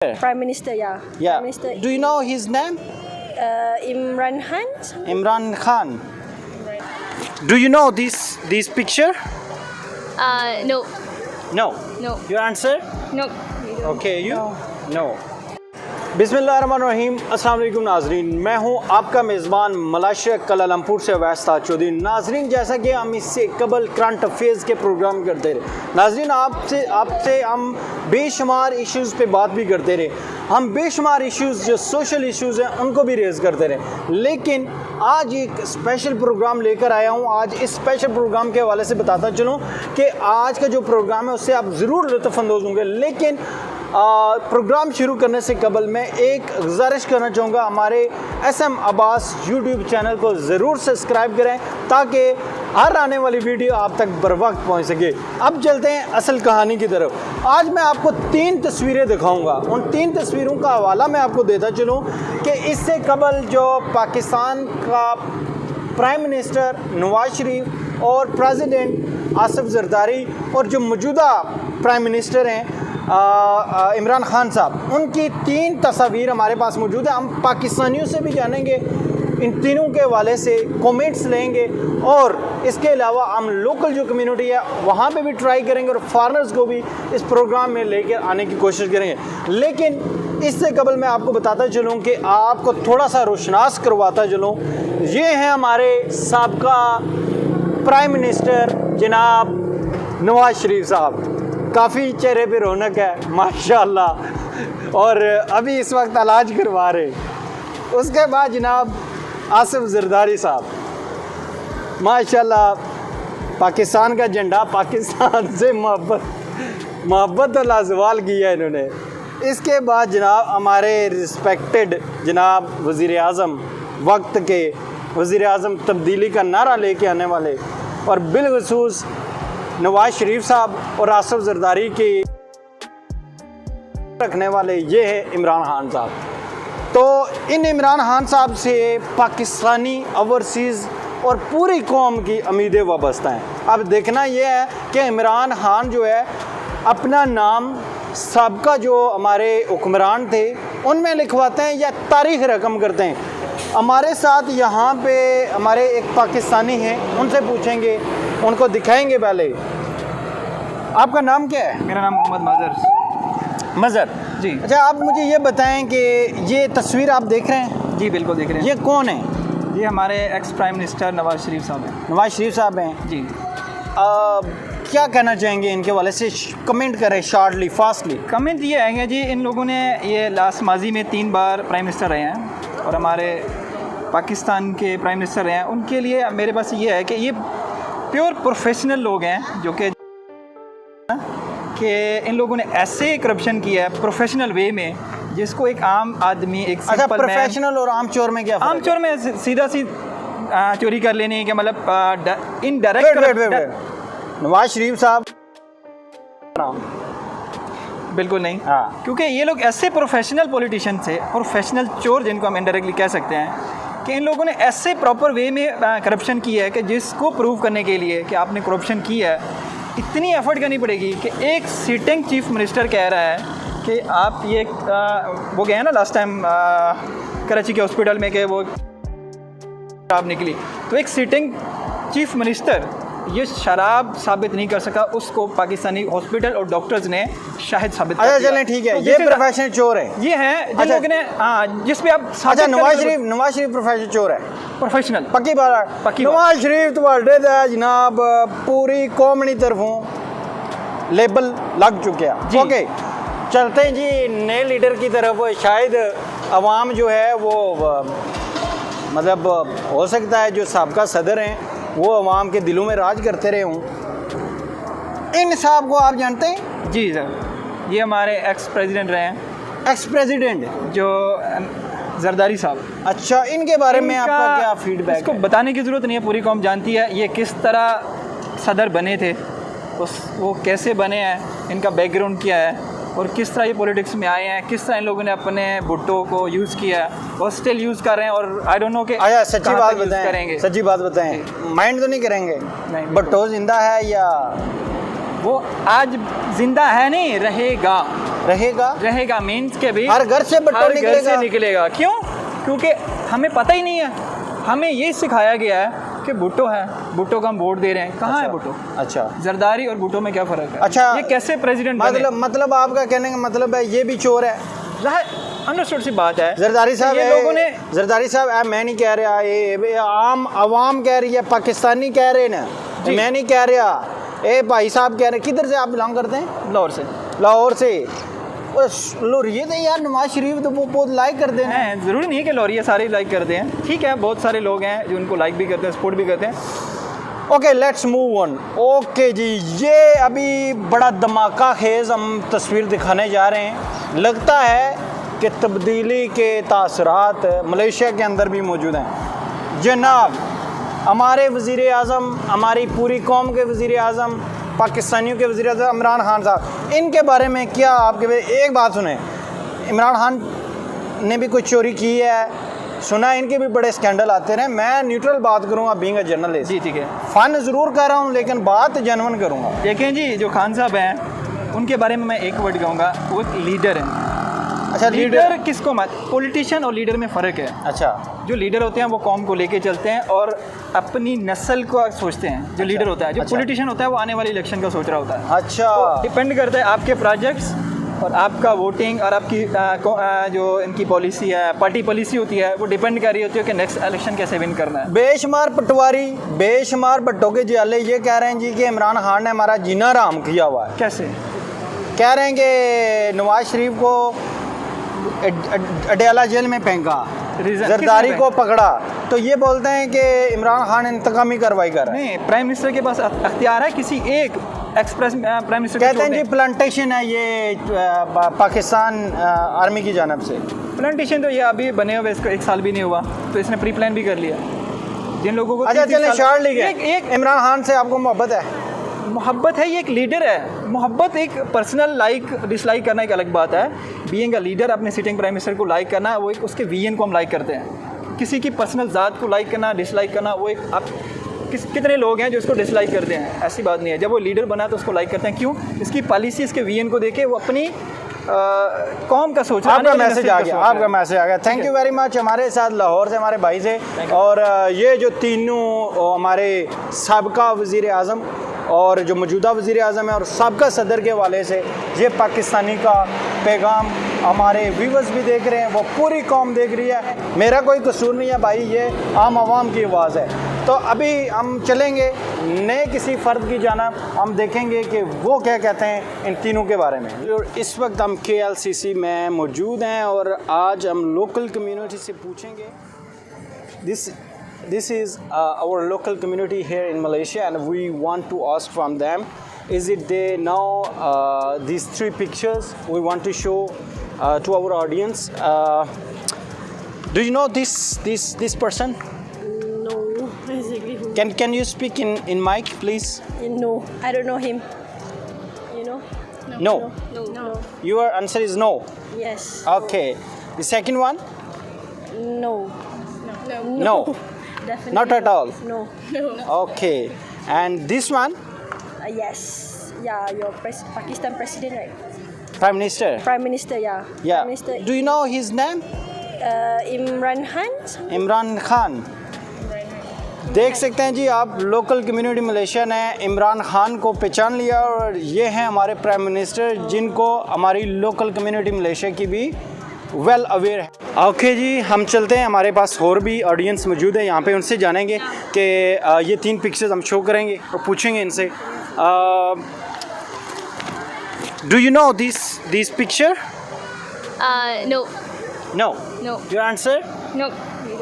Prime Minister, yeah. Yeah. Prime Minister. Do you know his name? Imran Khan. Imran Khan. Do you know this picture? No. No. No. Your answer? No. Okay, you? No. बिस्मिल्लाहिर्रहमानिर्रहीम। अस्सलाम वालेकुम नाजरीन, मैं हूं आपका मेज़बान Malaysia Kuala Lumpur से अवैस ताज चौधरी। नाजरीन, जैसा कि हम इससे कबल करंट अफेयर्स के प्रोग्राम करते रहे, नाजरीन आपसे हम बेशुमार इश्यूज़ पे बात भी करते रहे, हम बेशुमार इश्यूज़ जो सोशल इश्यूज़ हैं उनको भी रेज़ करते रहे। लेकिन आज एक स्पेशल प्रोग्राम लेकर आया हूँ। आज इस स्पेशल प्रोग्राम के हवाले से बताता चलूँ कि आज का जो प्रोग्राम है उससे आप ज़रूर लुत्फ़अंदोज़ होंगे। लेकिन प्रोग्राम शुरू करने से कबल मैं एक गुजारिश करना चाहूँगा, हमारे SM अब्बास यूट्यूब चैनल को ज़रूर सब्सक्राइब करें ताकि हर आने वाली वीडियो आप तक बर वक्त पहुँच सके। अब चलते हैं असल कहानी की तरफ। आज मैं आपको 3 तस्वीरें दिखाऊंगा। उन 3 तस्वीरों का हवाला मैं आपको देता चलूँ कि इससे कबल जो पाकिस्तान का प्राइम मिनिस्टर नवाज शरीफ और प्रेसिडेंट आसिफ जरदारी और जो मौजूदा प्राइम मिनिस्टर हैं इमरान खान साहब, उनकी 3 तस्वीर हमारे पास मौजूद है। हम पाकिस्तानियों से भी जानेंगे, इन तीनों के हवाले से कमेंट्स लेंगे और इसके अलावा हम लोकल जो कम्युनिटी है वहाँ पे भी ट्राई करेंगे और फॉरेनर्स को भी इस प्रोग्राम में लेकर आने की कोशिश करेंगे। लेकिन इससे कबल मैं आपको बताता चलूँ कि आपको थोड़ा सा रोशनास करवाता चलूँ। ये हैं हमारे साबका प्राइम मिनिस्टर जनाब नवाज शरीफ साहब। काफ़ी चेहरे पे रौनक है माशाल्लाह, और अभी इस वक्त इलाज करवा रहे। उसके बाद जनाब आसिफ जरदारी साहब, माशाल्लाह पाकिस्तान का झंडा, पाकिस्तान से मोहब्बत तो लाजवाल की है इन्होंने। इसके बाद जनाब हमारे रिस्पेक्टेड जनाब वज़ीर आज़म, वक्त के वज़ीर आज़म, तब्दीली का नारा लेके आने वाले और बिलखुसूस नवाज शरीफ साहब और आसिफ जरदारी के रखने वाले, ये है इमरान खान साहब। तो इन इमरान खान साहब से पाकिस्तानी, ओवरसीज़ और पूरी कौम की उम्मीदें वाबस्ता हैं। अब देखना यह है कि इमरान खान जो है अपना नाम साबका जो हमारे हुक्मरान थे उनमें लिखवाते हैं या तारीख़ रकम करते हैं। हमारे साथ यहाँ पे हमारे एक पाकिस्तानी हैं, उनसे पूछेंगे, उनको दिखाएंगे। पहले आपका नाम क्या है? मेरा नाम मोहम्मद मज़र जी। अच्छा, आप मुझे ये बताएं कि ये तस्वीर आप देख रहे हैं? जी बिल्कुल देख रहे हैं। ये कौन है? ये हमारे ex prime minister Nawaz Sharif साहब हैं। नवाज शरीफ साहब हैं जी। क्या कहना चाहेंगे इनके वाले से? कमेंट करें शॉर्टली, फास्टली। कमेंट ये आएंगे जी, इन लोगों ने ये लास्ट माजी में 3 बार प्राइम मिनिस्टर रहे हैं और हमारे पाकिस्तान के प्राइम मिनिस्टर रहे हैं। उनके लिए मेरे पास ये है कि ये प्योर प्रोफेशनल लोग हैं, जो कि इन लोगों ने ऐसे करप्शन किया है प्रोफेशनल वे में जिसको एक आम आदमी, एक अच्छा, प्रोफेशनल और आम चोर में क्या? आम चोर में सीधा चोरी कर लेने के मतलब इनडायरेक्ट। नवाज शरीफ साहब बिल्कुल नहीं। हाँ। क्योंकि ये लोग ऐसे प्रोफेशनल पॉलिटिशियन थे, प्रोफेशनल चोर जिनको हम इनडायरेक्टली कह सकते हैं, कि इन लोगों ने ऐसे प्रॉपर वे में करप्शन की है कि जिसको प्रूव करने के लिए कि आपने करप्शन की है इतनी एफर्ट करनी पड़ेगी कि एक सिटिंग चीफ मिनिस्टर कह रहा है कि आप ये वो गए ना लास्ट टाइम कराची के हॉस्पिटल में कि वो शराब निकली, तो एक सिटिंग चीफ मिनिस्टर ये शराब साबित नहीं कर सका, उसको पाकिस्तानी हॉस्पिटल और डॉक्टर्स ने शाहिद साबित कर दिया। अच्छा चलें, ठीक है। तो ये प्रोफेशनल चोर है, ये है जिन लोगों ने, हाँ, जिस पे आप। अच्छा, नवाज शरीफ प्रोफेशनल चोर है, प्रोफेशनल पक्की बात है। नवाज शरीफ तुम्हारे जनाब पूरी कौम की तरफों लेबल लग चुके हैं। ओके, चलते हैं जी नए लीडर की तरफ। शायद अवाम जो है वो मतलब हो सकता है जो साबका सदर हैं वो अवाम के दिलों में राज करते रहे हों। इन साहब को आप जानते हैं? जी सर, ये हमारे एक्स प्रेसिडेंट रहे हैं। एक्स प्रेसिडेंट जो जरदारी साहब। अच्छा, इनके बारे में आपका क्या फीडबैक? इसको बताने की ज़रूरत नहीं है, पूरी कौम जानती है ये किस तरह सदर बने थे, वो कैसे बने हैं, इनका बैकग्राउंड क्या है और किस तरह ये पॉलिटिक्स में आए हैं, किस तरह इन लोगों ने अपने भुट्टो को यूज़ किया और स्टिल यूज़ कर रहे हैं। और आई डोंट नो कि सच्ची बात बताएं, करेंगे सच्ची बात बताएं, माइंड तो नहीं करेंगे? नहीं, भुट्टो जिंदा है या वो आज जिंदा है? नहीं रहेगा, रहेगा मीन्स के भी हर घर से भुट्टो हर घर निकलेगा। से निकलेगा। क्यों? क्योंकि हमें पता ही नहीं है, हमें ये सिखाया गया है कि भुट्टो है, भुट्टो का हम वोट दे रहे हैं। कहाँ है भुट्टो? अच्छा जरदारी और भुट्टो में क्या फ़र्क है? अच्छा, ये कैसे प्रेसिडेंट बने? मतलब आपका कहने का मतलब है ये भी चोर है। अंडरस्टूड सी बात है। जरदारी साहब ये लोगों ने जरदारी साहब मैं नहीं कह रहा, ये आम आवाम कह रही है, पाकिस्तानी कह रहे हैं ना, मैं नहीं कह रहा, ए भाई साहब कह रहे। किधर से आप बिलोंग करते हैं? लाहौर से। लाहौर से। लोरिये तो यार नवाज शरीफ तो बहुत लाइक करते हैं। ज़रूरी नहीं है कि लोरिये सारे लाइक करते हैं, ठीक है, बहुत सारे लोग हैं जो उनको लाइक भी करते हैं, सपोर्ट भी करते हैं। Okay let's move on. Okay ji, ये अभी बड़ा धमाका खेज़ हम तस्वीर दिखाने जा रहे हैं। लगता है कि तब्दीली के तासरात मलेशिया के अंदर भी मौजूद हैं। जनाब हमारे वज़ीर आज़म, हमारी पूरी कौम के वज़ीर आज़म, पाकिस्तानियों के वज़ीर आज़म इमरान खान साहब, इनके बारे में क्या आपके एक बात सुने, इमरान खान ने भी कुछ चोरी की है, सुना इनके भी बड़े स्कैंडल आते रहे। मैं न्यूट्रल बात करूँगा बीइंग अ जर्नलिस्ट। जी ठीक है, फ़न ज़रूर कर रहा हूँ लेकिन बात जेन्युइन करूँगा। देखें जी, जो खान साहब हैं उनके बारे में मैं एक वर्ड कहूँगा, वो एक लीडर हैं। अच्छा लीडर किसको मत, पॉलिटिशियन और लीडर में फ़र्क है। अच्छा, जो लीडर होते हैं वो कौम को लेके चलते हैं और अपनी नस्ल को सोचते हैं। जो लीडर होता है, जो पॉलिटिशियन होता है वो आने वाली इलेक्शन का सोच रहा होता है। अच्छा, डिपेंड करता है आपके प्रोजेक्ट्स और आपका वोटिंग और आपकी जो इनकी पॉलिसी है, पार्टी पॉलिसी होती है, वो डिपेंड कर रही होती है कि नेक्स्ट इलेक्शन कैसे विन करना है। बेशुमार पटवारी, बेशुमार भट्टो के जियाले ये कह रहे हैं जी कि इमरान खान ने हमारा जीना हराम किया हुआ है। कैसे? कह रहे हैं कि नवाज शरीफ को अडयाला जेल में फेंका, जरदारी को पकड़ा, तो ये बोलते हैं कि इमरान खान इंतकामी कार्रवाई कर रहा है। नहीं, प्राइम मिनिस्टर के पास अख्तियार है किसी एक एक्सप्रेस प्राइम मिनिस्टर कहते हैं जी प्लांटेशन है ये पाकिस्तान आर्मी की जानब से। प्लांटेशन तो ये अभी बने हुए, इसको 1 साल भी नहीं हुआ, तो इसने प्री प्लान भी कर लिया। जिन लोगों को अच्छा चले शार्ट लीग है, एक इमरान खान से आपको मोहब्बत है? मोहब्बत है, ये एक लीडर है। मोहब्बत एक पर्सनल लाइक डिसलाइक करना एक अलग बात है। बीइंग अ लीडर अपने सिटिंग प्राइम मिनिस्टर को लाइक करना, वो एक उसके विजन को हम लाइक करते हैं। किसी की पर्सनल ज़ात को लाइक करना, डिसलाइक करना, वो एक आप कितने लोग हैं जो इसको डिसलाइक करते हैं, ऐसी बात नहीं है। जब वो लीडर बना तो उसको लाइक करते हैं। क्यों? इसकी पॉलिसी, इसके विजन को देखे वो अपनी कौम का सोच रहा है। आपका मैसेज आ गया, आपका मैसेज आ गया। Thank you very much. हमारे साथ लाहौर से हमारे भाई से, और ये जो तीनों हमारे साबिका वज़ीर आज़म और जो मौजूदा वज़ीर आज़म है और साबिका सदर के हवाले से ये पाकिस्तानी का पैगाम हमारे व्यूवर्स भी देख रहे हैं, वो पूरी कौम देख रही है। मेरा कोई कसूर नहीं है भाई, ये आम आवाम की आवाज़ है। तो अभी हम चलेंगे नए किसी फ़र्द की जानिब, हम देखेंगे कि वो क्या कहते हैं इन तीनों के बारे में। और इस वक्त हम KLCC में मौजूद हैं और आज हम लोकल कम्युनिटी से पूछेंगे। This is our local community here in Malaysia, and we want to ask from them, is it they know these 3 pictures we want to show to our audience. Do you know this person? No, basically. Can you speak in mic, please? No, I don't know him. You know? No. No. Your answer is no. Yes. Okay. The second one? No. No. Definitely. Not at all. No. Okay. And this one? Yes. Yeah, your Pakistan president, right? Prime Minister. Prime Minister, yeah. Yeah. Prime Minister Do you know his name? Imran Khan. Imran Khan. देख सकते हैं जी आप, local community Malaysia ने इमरान खान को पहचान लिया और ये हैं हमारे प्राइम मिनिस्टर, जिनको हमारी लोकल कम्युनिटी मलेशिया की भी वेल अवेयर है। ओके जी, हम चलते हैं, हमारे पास और भी ऑडियंस मौजूद है यहाँ पे, उनसे जानेंगे कि ये 3 पिक्चर्स हम शो करेंगे और पूछेंगे इनसे, do you know this picture? No. No. No. Your answer? No.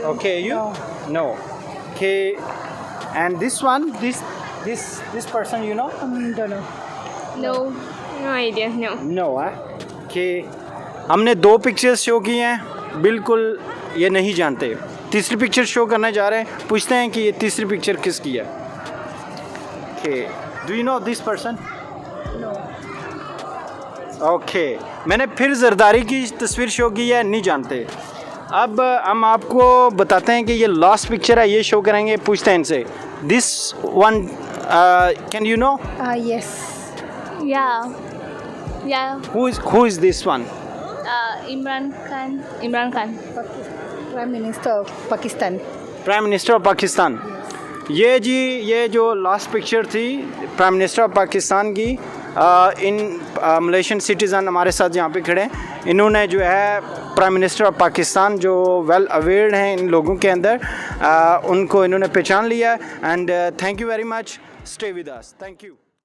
Okay, you? No. Okay. And this one, this person, you know? Don't know. No. No idea. No. No, Okay. हमने 2 pictures show किए हैं, बिल्कुल ये नहीं जानते। तीसरी picture show करना चाह रहे हैं, पूछते हैं कि ये तीसरी पिक्चर किसकी है। Okay. Do you know this person? No. Okay मैंने फिर जरदारी की तस्वीर शो की है, नहीं जानते। अब हम आपको बताते हैं कि ये लास्ट पिक्चर है, ये शो करेंगे, पूछते हैं इनसे। This one can you know? Yes. Yeah. Yeah. Who is this one? Imran Khan. Imran Khan. Prime Minister of Pakistan. Prime minister of Pakistan. ये जी, ये जो लास्ट पिक्चर थी प्राइम मिनिस्टर ऑफ पाकिस्तान की, इन मलेशियन सिटीज़न हमारे साथ यहाँ पे खड़े हैं। इन्होंने जो है प्राइम मिनिस्टर ऑफ पाकिस्तान जो वेल अवेयर्ड हैं इन लोगों के अंदर, उनको इन्होंने पहचान लिया है। And thank you very much, stay with us, thank you.